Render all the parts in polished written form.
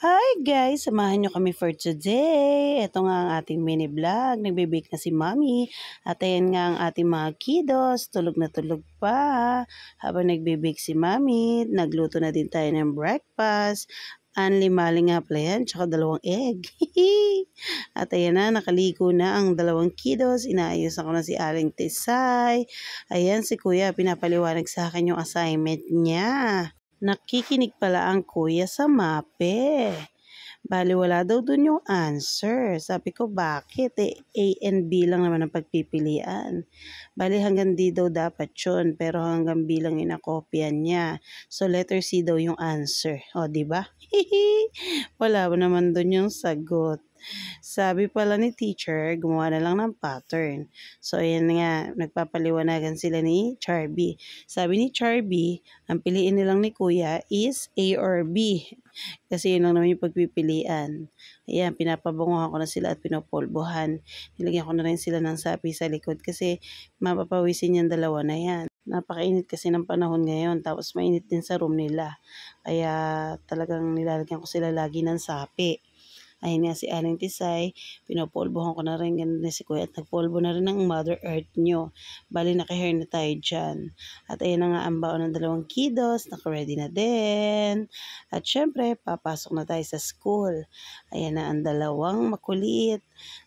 Hi guys! Samahan nyo kami for today. Ito nga ang ating mini vlog. Nagbe-bake na si Mommy. At ayan nga ang ating mga kiddos. Tulog na tulog pa. Habang nagbe-bake si Mommy, nagluto na din tayo ng breakfast. Anli-maling nga pala yan, tsaka 2 egg. At ayan na, nakaligo na ang 2 kiddos. Inaayos ako na si Aling Tisay. Ayan si Kuya, pinapaliwanag sa akin yung assignment niya. Nakikinig pala ang kuya sa mape. Bali wala daw dun yung answer. Sabi ko bakit? A and B lang naman ang pagpipilian. Bali hanggang D daw dapat yun. Pero hanggang B lang inakopya niya. So letter C daw yung answer. O diba? Wala naman dun yung sagot. Sabi pala ni teacher, gumawa na lang ng pattern. So, ayan nga, nagpapaliwanagan sila ni Charby. Sabi ni Charby, ang piliin nilang ni Kuya is A or B. Kasi yun lang naman yung pagpipilian. Ayan, pinapabunguhan ko na sila at pinopolbohan. Nilagyan ko na rin sila ng sapi sa likod kasi mapapawisin yung dalawa na yan. Napakainit kasi ng panahon ngayon, tapos mainit din sa room nila. Kaya talagang nilalagyan ko sila lagi ng sapi. Ayun nga si Aling Tisay, pinopolbohan ko na rin ganun na si Kuya at nagpolbo na rin ng Mother Earth nyo. Bali naka-hair na tayo dyan. At ayun na nga ang baon ng 2 kiddos, naka-ready na din. At syempre, papasok na tayo sa school. Ayan na ang 2 makulit.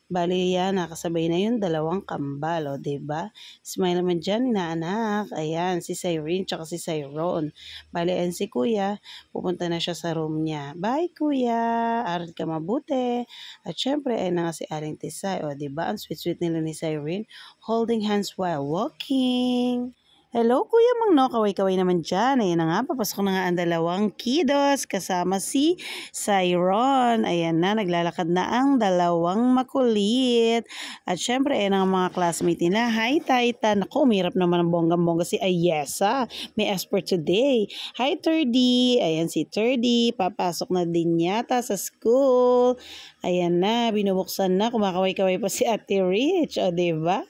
Bali yan, nakasabay na yung 2 kambal, o diba? Smile naman dyan, inaanak. Ayan, si Cyrene tsaka si Cyron. Bali, ayan si Kuya, pupunta na siya sa room niya. Bye, Kuya! Aral ka mabuti. At syempre, ayan na nga si Aling Tisay, o diba? Ang sweet-sweet nila ni Cyrene, holding hands while walking. Hello, Kuya Mang kaway-kaway naman dyan. Ayan na nga, papasok na nga ang 2 kiddos kasama si Cyron. Ayan na, naglalakad na ang 2 makulit. At syempre, ayan ang mga classmate nila. Hi, Titan. Naku, umirap naman ang bonggang-bongga si Ayesa. May expert today. Hi, Turdy. Ayan si Turdy. Papasok na din yata sa school. Ayan na, binubuksan na. Kumakaway-kaway pa si Ate Rich. O, diba?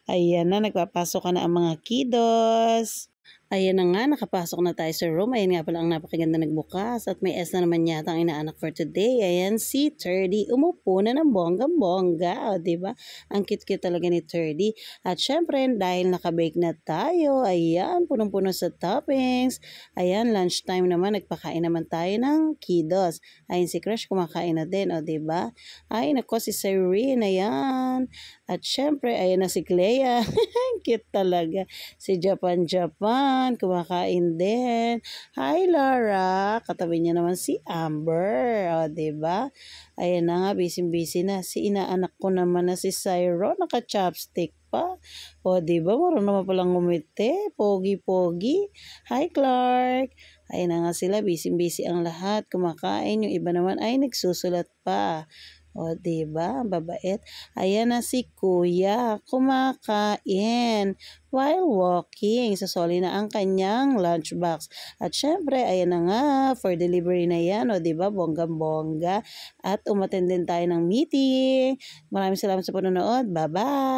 Ayan na, nagpapasok ka na ang mga kiddos. Ayan na nga, nakapasok na tayo sa room. Ayan nga pala ang napakaganda nagbukas. At may S na naman yata ang inaanak for today. Ayan si Turdy. Umupo na ng bongga-bongga. O, diba? Ang cute-cute talaga ni Turdy. At syempre, dahil nakabake na tayo, ayan, punong-puno sa toppings. Ayan, lunchtime naman, nagpakain naman tayo ng kiddos. Ayan si Crush, kumakain na din. O, diba? Ay, nako si Cyrene. Ayan. At syempre, ayan na si Clea. Cute talaga. Si Japan, kumakain din. Hi, Laura. Katabi niya naman si Amber. O, diba? Ayan na nga, busy-busy na. Si inaanak ko naman na si Cyro, naka-chopstick pa. O, diba? Marunong naman palang ngumiti. Pogi-pogi. Hi, Clark. Ayan na nga sila, busy-busy ang lahat. Kumakain. Yung iba naman ay nagsusulat pa. O, diba? Ang babait. Ayan na si Kuya. Kumakain while walking. Sasoli na ang kanyang lunchbox. At syempre, ayan na nga. For delivery na yan. O, diba? Bonggang-bongga. At umattend din tayo ng meeting. Maraming salamat sa panonood. Bye-bye!